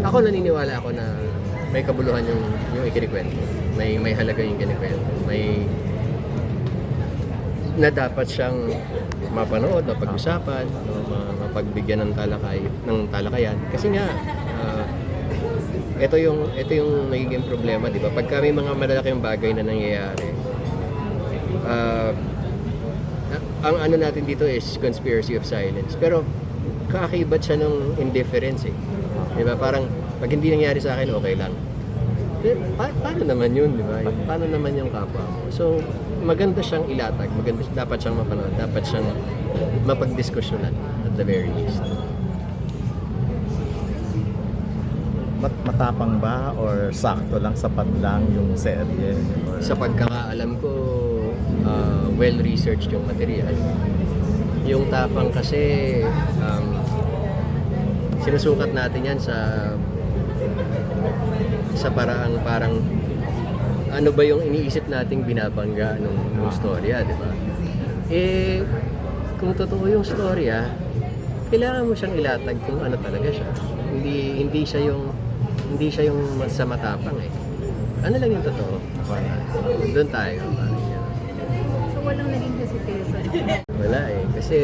Ako naniniwala ako na may kabuluhan yung ikinikwento. May halaga yung kinikwento. Na dapat siyang mapanood, mapag-usapan, no, mapagbigyan ng talakayan. Kasi nga, ito yung nagiging problema, di ba? Pagka may mga malalaking bagay na nangyayari, ang ano natin dito is conspiracy of silence. Pero kaakibat siya ng indifference eh. Di ba? Parang pag hindi nangyari sa akin, okay lang. Paano naman yun, di ba? Paano naman yung kapwa mo? So, maganda siyang ilatag, dapat siyang mapanood, dapat siyang mapagdiskusyonan at the very least. Matapang ba or sakto lang, sapat lang yung serye? Or... Sa pagkakaalam ko, well-researched yung material. Yung tapang kasi, sinusukat natin yan sa parang ano ba yung iniisip nating binabangga nung storya, di ba? Eh, kung totoo yung storya, kailangan mo siyang ilatag kung ano talaga siya. Hindi siya yung sa matapang eh. Ano lang yung totoo? Doon tayo. So walang naging hesitation? Wala eh. Kasi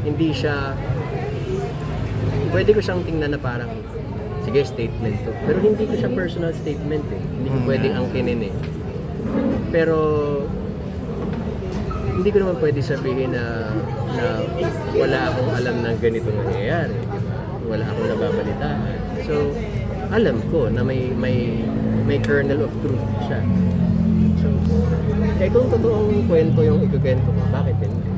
hindi siya... Pwede ko siyang tingnan na parang sige, statement to. Pero hindi ko siya personal statement eh. Hindi ko pwedeng angkinin eh. Pero hindi ko naman pwede sabihin na wala akong alam na ganito nangyayari. Diba? Wala akong nababalitaan. So, alam ko na may kernel of truth siya. So, kung totoong kwento yung ikukwento ko, bakit hindi?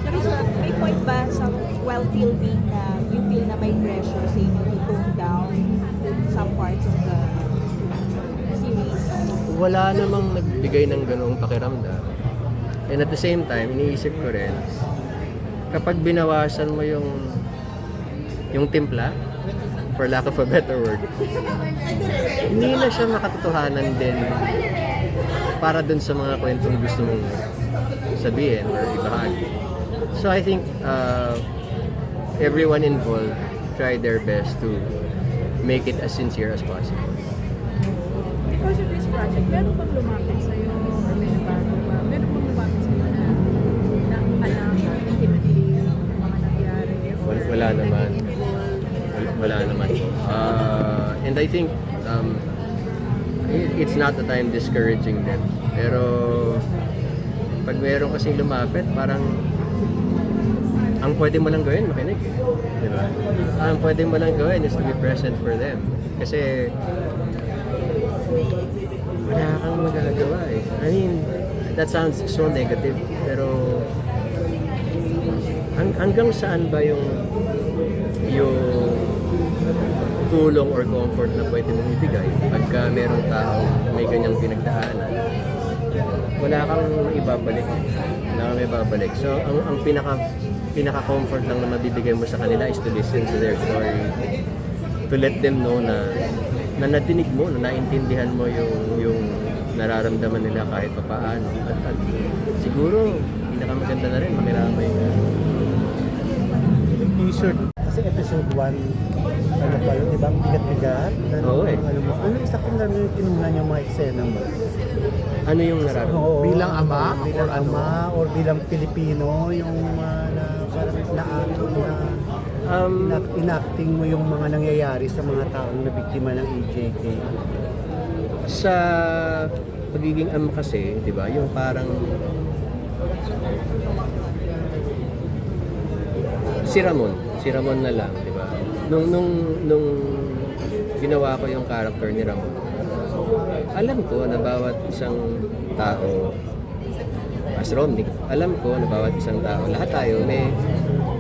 Pero may point ba sa while filming na you feel na may pressure sa inyo to tone down some parts of the series? Wala namang nagbigay ng ganoong pakiramdam. And at the same time, iniisip ko rin, kapag binawasan mo yung timpla, for lack of a better word, hindi na siya makatotohanan din para dun sa mga kwentong gusto mong sabihin or ibahagi. So I think everyone involved tried their best to make it as sincere as possible. Because of this project, meron bang lumapit sa'yo or may nabago ba? Meron bang lumapit sa'yo na alam intimately yung mga nangyari? Wala naman. Wala naman. And I think it's not that I'm discouraging them. Pero pag meron kasing lumapit, parang ang pwede mo lang gawin, makinig. Di ba? Ang pwede mo lang gawin is to be present for them. Kasi wala kang magagawa eh. I mean, that sounds so negative. Pero hanggang saan ba yung tulong or comfort na pwede mong ibigay pagka merong tao may ganyang pinagdaanan? Wala kang ibabalik. So, ang pinaka-comfort lang na mabibigay mo sa kanila is to listen to their story. To let them know na nadinig mo, na naintindihan mo yung nararamdaman nila kahit papaano. At siguro, pinakamaganda na rin, makiramay na. T-shirt. Kasi episode 1, ano pa yun, ibang bigat-bigat. Oo eh. Ano isa kung ano yung kinunan yung mga eksena mo? Ano yung nararamdaman? Bilang ama or bilang Pilipino, yung enacting mo yung mga nangyayari sa mga taong nabiktima ng EJK. Sa pagiging ama kasi, di ba, yung parang si Ramon na lang, di ba? Nung ginawa ko yung character ni Ramon, alam ko na bawat isang tao, as Romnick, alam ko na bawat isang tao, lahat tayo may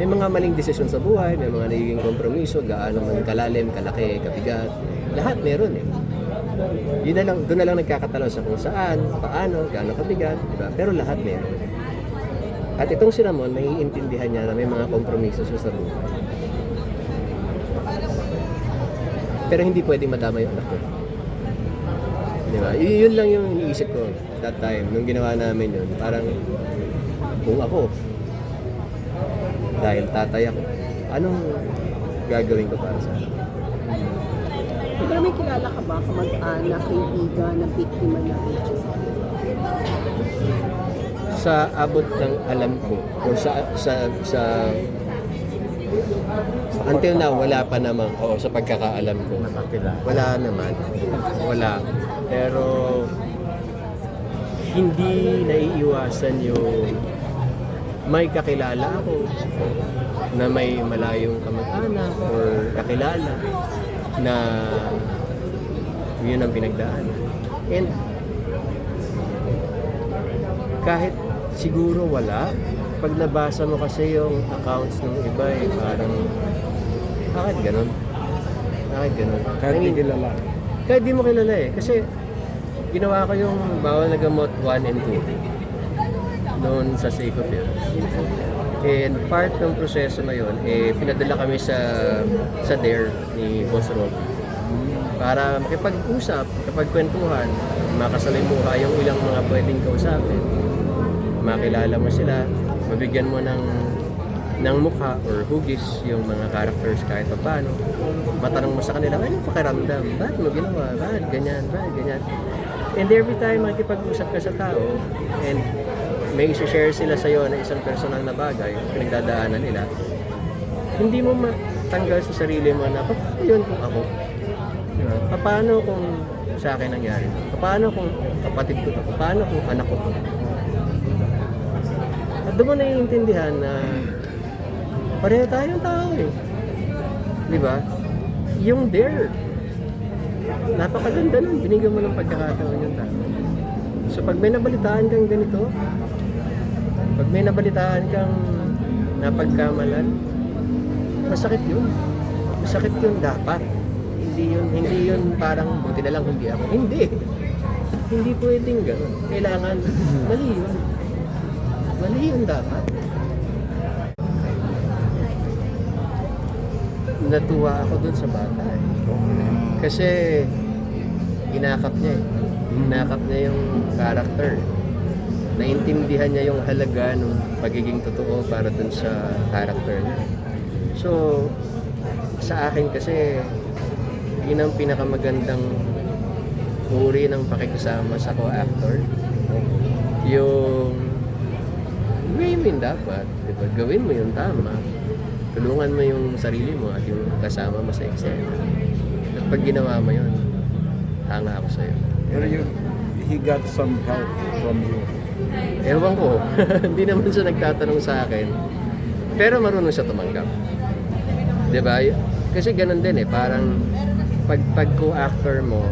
mga maling desisyon sa buhay, may mga nagiging kompromiso, gaano man kalalim, kalaki, kabigat, lahat meron eh. Yun na lang, doon na lang nagkakatalo sa kung saan, paano, gaano kabigat, diba? Pero lahat meron. At itong si Ramon, naiintindihan niya na may mga kompromiso sa buhay. Pero hindi pwedeng madama yung anak ko. Diba? Yun lang yung iniisip ko that time, nung ginawa namin yun. Parang, kung ako, dahil tatay ako, anong gagawin ko para sa akin. Pero may kilala ka ba, kamag-anak, kaibigan, na biktima ng HSP? Sa abot ng alam ko, o until now, wala pa naman, sa pagkakaalam ko. Wala naman. Wala. Pero, hindi naiiwasan yung may kakilala ako na may malayong kamag-anak or kakilala na yun ang pinagdaanan. And kahit siguro wala, pag nabasa mo kasi yung accounts ng iba parang bakit ganun? Bakit ganun? Kahit di kilala. Kahit di mo kilala kasi ginawa ko yung bawal na gamot 1 and 2 noon sa Seiko Films. And part ng proseso na yun, pinadala kami sa DARE ni Boss Rob para makipag-usap, makipagkwentuhan, makasalimuha yung ilang mga pwedeng kausapin. Makilala mo sila, mabigyan mo ng mukha or hugis yung mga characters kahit pa paano. Matanong mo sa kanila, ano pakiramdam? Bakit mo ginawa? Bakit ganyan? Bakit ganyan? And every time makikipag-usap ka sa tao and may isi-share sila sa'yo na isang personal na bagay, pinagdadaanan nila, hindi mo matanggal sa sarili mo na, paano yun kung ako? Paano kung sa akin nangyari? Paano kung kapatid ko to? Paano kung anak ko to? At doon mo naiintindihan na pareho tayong tao Di ba? Yung DARE, napakaganda nun. Binigyan mo ng pagkakataon yung tao. So pag may nabalitaan kang ganito, pag may nabalitaan kang napagkamalan, masakit yun. Masakit yun dapat. Hindi yun parang buti na lang hindi ako. Hindi. Hindi pwedeng gano'n. Kailangan mali yun. Mali yun dapat. Natuwa ako dun sa bata Kasi inakap niya Inakap niya yung character. Naintindihan niya yung halaga ng pagiging totoo para dun sa character niya. So, sa akin kasi, yun ang pinakamagandang uri ng pakikisama sa co-actor. Yung gawin mo yung dapat, diba? Gawin mo yung tama. Tulungan mo yung sarili mo at yung kasama mo sa eksena. At pag ginawa mo yun, hanga ako sa'yo. Pero he got some help from you. Ewan ko, hindi naman siya nagtatanong sa akin. Pero marunong siya tumanggap. Diba? Kasi ganun din parang pag co-actor mo,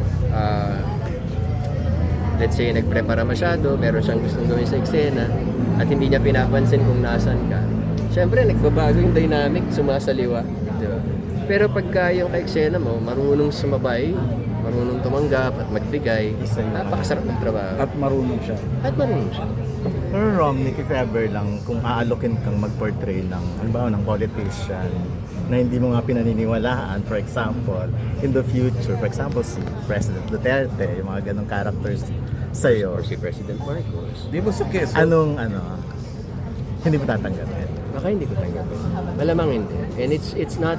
let's say nagprepara masyado, meron siyang gustong gawin sa eksena, at hindi niya pinapansin kung nasan ka. Siyempre, nagbabago yung dynamic, sumasaliwa. Diba? Pero pagka yung ka-eksena mo, marunong sumabay, marunong tumanggap at magbigay, napakasarap ng trabaho. At marunong siya. Pero Romnick, if ever lang, kung aalokin kang mag-portray ng, ng politician na hindi mo nga pinaniniwalaan, for example, in the future, for example, si President Duterte, yung mga ganong characters sa'yo. Or si President Marcos. Di ba sa keso? Anong, hindi mo tatanggapin? Baka hindi ko tanggapin. Malamang hindi. And it's not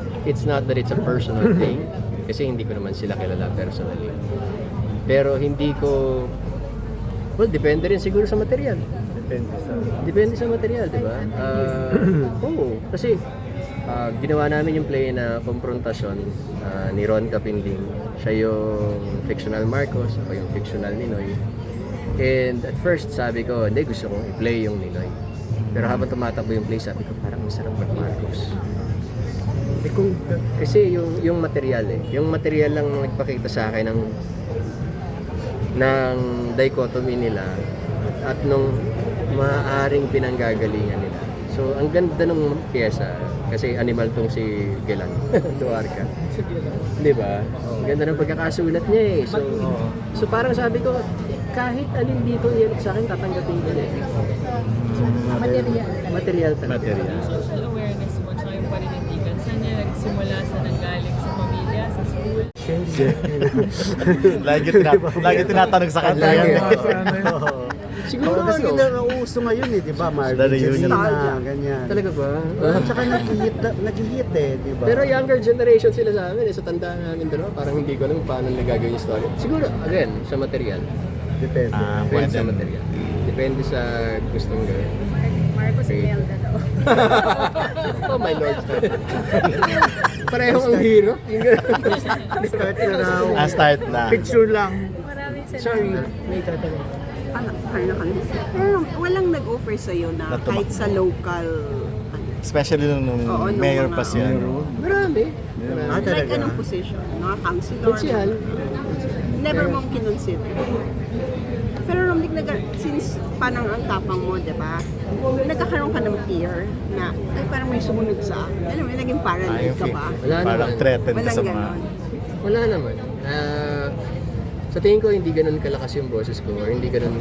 that it's a personal thing, kasi hindi ko naman sila kilala personally. Pero hindi ko, depende rin siguro sa material. Depende sa material, di ba? Oo, kasi ginawa namin yung play na Komprontasyon ni Ron Capinding. Siya yung fictional Marcos, ako yung fictional Ninoy. And at first sabi ko, hindi, gusto kong i-play yung Ninoy. Pero habang tumatakbo yung play, sabi ko, parang masarap mag Marcos. Kasi yung material yung material lang nagpakita sa akin ng dichotomy nila at nung maaaring pinanggagalingan nila. So, ang ganda ng pyesa kasi animal tong si Gelan Duarca. Di ba? Ang ganda ng pagkakasulat niya So, parang sabi ko, kahit alin dito yan sa akin, tatanggapin ko niya. Material talaga. Social awareness mo, tsaka yung paninindigan. Saan niya nagsimula? Saan nanggaling? Sa pamilya? Sa school? Lagi tinatanong sa kanya yan. Siguro Kasi ano? nauuso ngayon eh, di ba? Marvin The reunion. Justina, ganyan. Talaga ba? At saka nag-hit eh, di ba? Pero younger generation sila sa amin, sa tanda namin dalawa, parang hindi ko alam paano nila gagawin yung story. Siguro, again, sa material. Depende. Depende Pwede. sa material. Depende sa gustong gawin. Marcos Imelda daw. Oh my Lord. Parehong ang hero. Start na raw. Start na. Picture lang. Maraming Sorry, salamat. may tatanong. Ano ka Pero walang nag-offer sa'yo na Na kahit sa local, Especially nung Oo, nung mayor mga- pa siya. Marami. Ah, like talaga? anong position? Mga councilor? Konsyal. Never mong kinonsider. Pero Romnick, since parang ang tapang mo, di ba? Nagkakaroon ka ng fear na, ay parang may sumunod sa, alam mo, naging paranoid ka ba? Wala Parang naman. threatened ka Walang sa mga... ganon. Wala naman. Sa tingin ko, hindi ganun kalakas yung boses ko or hindi ganun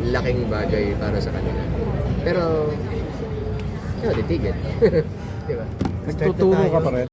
laking bagay para sa kanila. Pero, titigil. Di ba? Nagtuturo ka pa rin.